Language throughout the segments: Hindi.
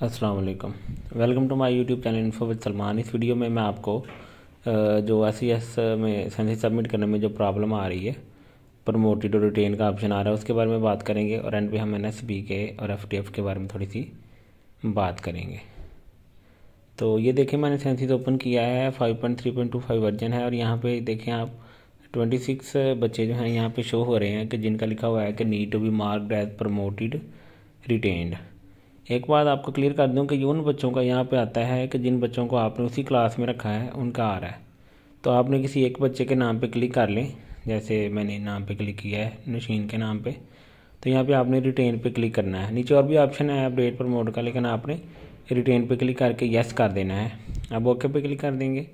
अस्सलाम वालेकुम। Welcome to my YouTube channel info with Salman. इस वीडियो में मैं आपको जो SES में सेंसिस सबमिट करने में जो प्रॉब्लम आ रही है, प्रमोटेड और रिटेन का ऑप्शन आ रहा है, उसके बारे में बात करेंगे और एंड पे हम NSB के और FTF के बारे में थोड़ी सी बात करेंगे। तो ये देखें, मैंने सेंसिस ओपन किया है, 5.3.25 वर्जन है और यहाँ पे देखें आप 26 बच्चे जो हैं यहाँ पे शो हो रहे हैं कि जिनका लिखा हुआ है कि need to be marked as promoted retained. एक बात आपको क्लियर कर दूं कि ये उन बच्चों का यहाँ पे आता है कि जिन बच्चों को आपने उसी क्लास में रखा है उनका आ रहा है। तो आपने किसी एक बच्चे के नाम पे क्लिक कर लें, जैसे मैंने नाम पे क्लिक किया है नशीन के नाम पे, तो यहाँ पे आपने रिटेन पे क्लिक करना है। नीचे और भी ऑप्शन है अपडेट प्रमोट का, लेकिन आपने रिटेन पे क्लिक करके येस कर देना है। अब ओके पे क्लिक कर देंगे।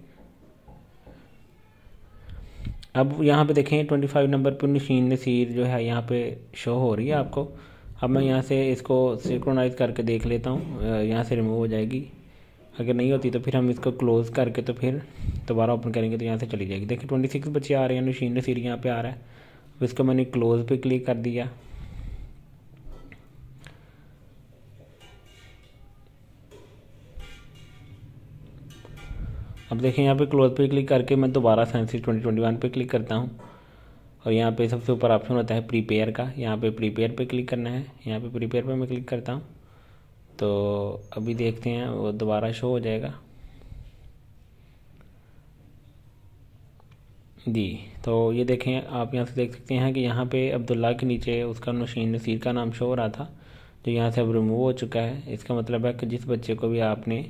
अब यहाँ पे देखें 25 नंबर पर नशीन नसीर जो है यहाँ पे शो हो रही है आपको। अब मैं यहाँ से इसको सिंक्रोनाइज करके देख लेता हूँ, यहाँ से रिमूव हो जाएगी। अगर नहीं होती तो फिर हम इसको क्लोज़ करके तो फिर दोबारा ओपन करेंगे तो यहाँ से चली जाएगी। देखिए 26 बच्चे आ रहे हैं, नशीन नसीर यहाँ पे आ रहा है। अब इसको मैंने क्लोज़ पे क्लिक कर दिया। अब देखें यहाँ पे क्लोज पे क्लिक करके मैं दोबारा सेंसिस 2021 पे क्लिक करता हूँ और यहाँ पे सबसे ऊपर ऑप्शन होता है प्रीपेयर का, यहाँ पे प्रीपेयर पे क्लिक करना है। यहाँ पे प्रीपेयर पे मैं क्लिक करता हूँ तो अभी देखते हैं वो दोबारा शो हो जाएगा जी। तो ये देखें, आप यहाँ से देख सकते हैं कि यहाँ पे अब्दुल्ला के नीचे उसका नशीन नसीर का नाम शो हो रहा था, जो यहाँ से अब रिमूव हो चुका है। इसका मतलब है कि जिस बच्चे को भी आपने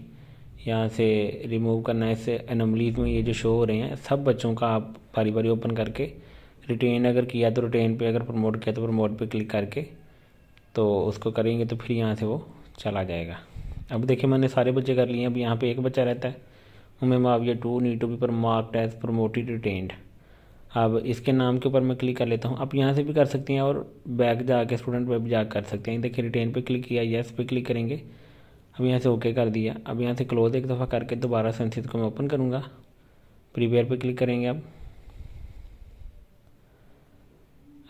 यहाँ से रिमूव करना है, इससे एनोमलीज में ये जो शो हो रहे हैं सब बच्चों का आप बारी बारी ओपन करके रिटेन अगर किया तो रिटेन पे, अगर प्रमोट किया तो प्रमोट पे क्लिक करके तो उसको करेंगे तो फिर यहाँ से वो चला जाएगा। अब देखिए मैंने सारे बच्चे कर लिए। अब यहाँ पे एक बच्चा रहता है, उमें Muawiya 2 need to be marked as promoted retained. अब इसके नाम के ऊपर मैं क्लिक कर लेता हूँ। आप यहाँ से भी कर सकते हैं और बैक जाके स्टूडेंट पे भी जा कर सकते हैं। देखिए रिटेन पे क्लिक किया, येस पे क्लिक करेंगे। अब यहाँ से ओके कर दिया। अब यहाँ से क्लोज एक दफ़ा करके दोबारा सेंसिस को मैं ओपन करूँगा। प्रीपेयर पे क्लिक करेंगे। अब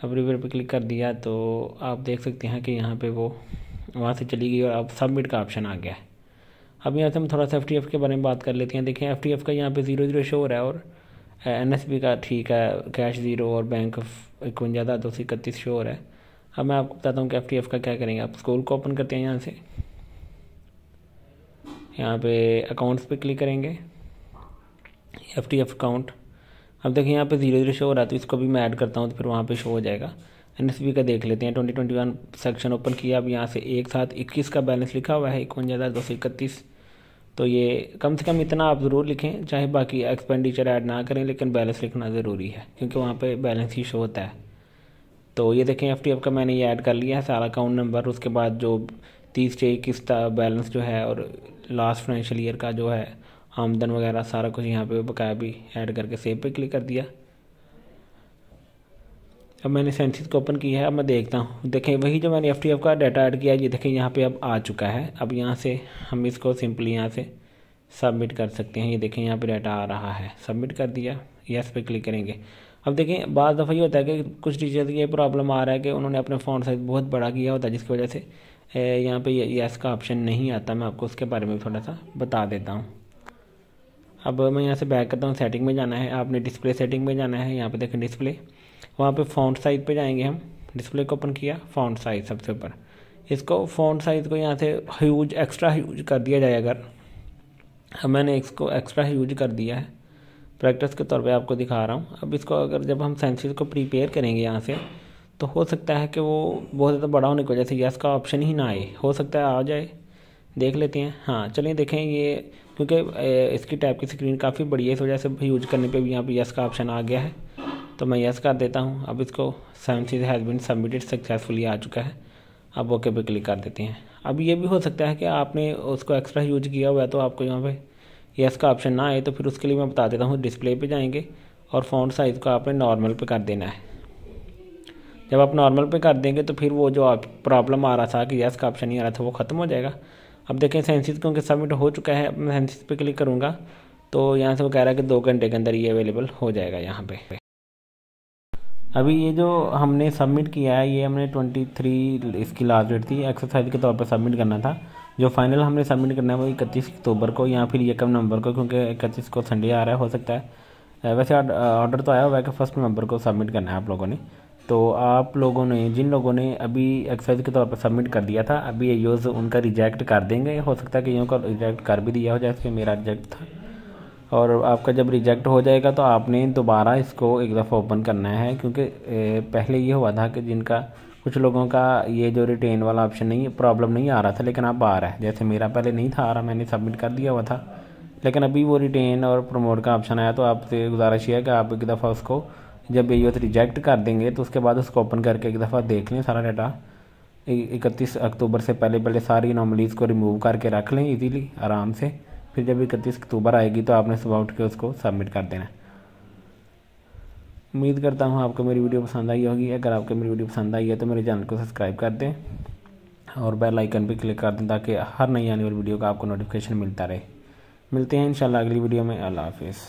प्रीपेयर पे क्लिक कर दिया तो आप देख सकते हैं कि यहाँ पे वो वहाँ से चली गई और अब सबमिट का ऑप्शन आ गया है। अब यहाँ से हम थोड़ा सा FTF के बारे में बात कर लेते हैं। देखें FTF का यहाँ पे 00 शो हो रहा है और NSB का ठीक है, कैश 0 और बैंक 51,231 शो हो रहा है। अब मैं आपको बताता हूँ कि FTF का क्या करेंगे। आप स्कूल को ओपन करते हैं, यहाँ पे अकाउंट्स पे क्लिक करेंगे, FTF अकाउंट। अब देखिए यहाँ पे 00 शो हो रहा है तो इसको भी मैं ऐड करता हूँ तो फिर वहाँ पे शो हो जाएगा। NSB का देख लेते हैं, 2021 सेक्शन ओपन किया। अब यहाँ से एक साथ 21 का बैलेंस लिखा हुआ है, 51,231। तो ये कम से कम इतना आप ज़रूर लिखें, चाहे बाकी एक्सपेंडिचर ऐड ना करें, लेकिन बैलेंस लिखना ज़रूरी है क्योंकि वहाँ पे बैलेंस ही शो होता है। तो ये देखें FTF का मैंने ये ऐड कर लिया है, सारा अकाउंट नंबर, उसके बाद जो 30 से 21 का बैलेंस जो है और लास्ट फाइनेंशियल ईयर का जो है आमदन वगैरह सारा कुछ यहाँ पे बकाया भी ऐड करके सेव पे क्लिक कर दिया। अब मैंने सेंसिस को ओपन किया है। अब मैं देखता हूँ, देखें वही जो मैंने FTF का डाटा ऐड किया है, ये देखें यहाँ पे अब आ चुका है। अब यहाँ से हम इसको सिंपली यहाँ से सबमिट कर सकते हैं। ये देखें यहाँ पे डाटा आ रहा है, सबमिट कर दिया, यस पे क्लिक करेंगे। अब देखें बाद दफ़ा ये होता है कि कुछ टीचर्स ये प्रॉब्लम आ रहा है कि उन्होंने अपने फ़ॉन्ट साइज़ बहुत बड़ा किया होता है, जिसकी वजह से यहाँ पे यस का ऑप्शन नहीं आता। मैं आपको उसके बारे में थोड़ा सा बता देता हूँ। अब मैं यहाँ से बैक करता हूँ, सेटिंग में जाना है, आपने डिस्प्ले सेटिंग में जाना है। यहाँ पे देखें डिस्प्ले, वहाँ पे फ़ॉन्ट साइज़ पे जाएंगे हम। डिस्प्ले को ओपन किया, फ़ॉन्ट साइज़ सबसे ऊपर, इसको फ़ॉन्ट साइज़ को यहाँ से ह्यूज एक्स्ट्रा ह्यूज कर दिया जाए अगर। अब मैंने इसको एक्स्ट्रा ह्यूज कर दिया है, प्रैक्टिस के तौर पे आपको दिखा रहा हूँ। अब इसको अगर जब हम सेंसिस को प्रीपेयर करेंगे यहाँ से, तो हो सकता है कि वो बहुत ज़्यादा बड़ा होने की वजह से यस का ऑप्शन ही ना आए, हो सकता है आ जाए, देख लेते हैं। हाँ चलिए देखें, ये क्योंकि इसकी टैब की स्क्रीन काफ़ी बड़ी है, इस वजह से यूज करने पे भी यहाँ पे यस का ऑप्शन आ गया है, तो मैं यस कर देता हूँ। अब इसको census has been submitted successfully आ चुका है। अब ओके पे क्लिक कर देते हैं। अब ये भी हो सकता है कि आपने उसको एक्स्ट्रा यूज किया हुआ है तो आपको यहाँ पे यस का ऑप्शन ना आए, तो फिर उसके लिए मैं बता देता हूँ। डिस्प्ले पे जाएंगे और फ़ॉन्ट साइज़ को आपने नॉर्मल पे कर देना है। जब आप नॉर्मल पे कर देंगे तो फिर वो जो आप प्रॉब्लम आ रहा था कि यस का ऑप्शन नहीं आ रहा था, वो ख़त्म हो जाएगा। अब देखें सेंसिस क्योंकि सबमिट हो चुका है, अब मैं सेंसिस पे क्लिक करूँगा तो यहाँ से वो कह रहा है कि 2 घंटे के अंदर ये अवेलेबल हो जाएगा यहाँ पे। अभी ये जो हमने सबमिट किया है ये हमने 23 इसकी लास्ट डेट थी, एक्सरसाइज के तौर पर सबमिट करना था। जो फाइनल हमने सबमिट करना है वो 31 अक्टूबर को या फिर 1 नवंबर को, क्योंकि 31 को संडे आ रहा है, हो सकता है। वैसे ऑर्डर तो आया हुआ है कि 1 नवंबर को सबमिट करना है आप लोगों ने। तो आप लोगों ने जिन लोगों ने अभी एक्सरसाइज के तौर पर सबमिट कर दिया था, अभी ये यूज़ उनका रिजेक्ट कर देंगे। हो सकता है कि यूँ का रिजेक्ट कर भी दिया हो, जैसे मेरा रिजेक्ट था। और आपका जब रिजेक्ट हो जाएगा तो आपने दोबारा इसको एक दफ़ा ओपन करना है, क्योंकि पहले ये हुआ था कि जिनका कुछ लोगों का ये जो रिटेन वाला ऑप्शन नहीं, प्रॉब्लम नहीं आ रहा था, लेकिन अब आ रहा है। जैसे मेरा पहले नहीं था आ रहा, मैंने सबमिट कर दिया हुआ था, लेकिन अभी वो रिटेन और प्रमोट का ऑप्शन आया। तो आपसे गुजारिश है कि आप एक दफ़ा उसको जब ये रिजेक्ट कर देंगे तो उसके बाद उसको ओपन करके एक दफ़ा देख लें सारा डाटा। 31 अक्टूबर से पहले पहले सारी अनोमलीज़ को रिमूव करके रख लें इजीली, आराम से। फिर जब 31 अक्टूबर आएगी तो आपने सुबह उठ के उसको सबमिट कर देना। उम्मीद करता हूँ आपको मेरी वीडियो पसंद आई होगी। अगर आपको मेरी वीडियो पसंद आई है तो मेरे चैनल को सब्सक्राइब कर दें और बेल आइकन पर क्लिक कर दें, ताकि हर नई आने वाली वीडियो का आपको नोटिफिकेशन मिलता रहे। मिलते हैं इंशाल्लाह अगली वीडियो में। अल्लाह हाफिज़।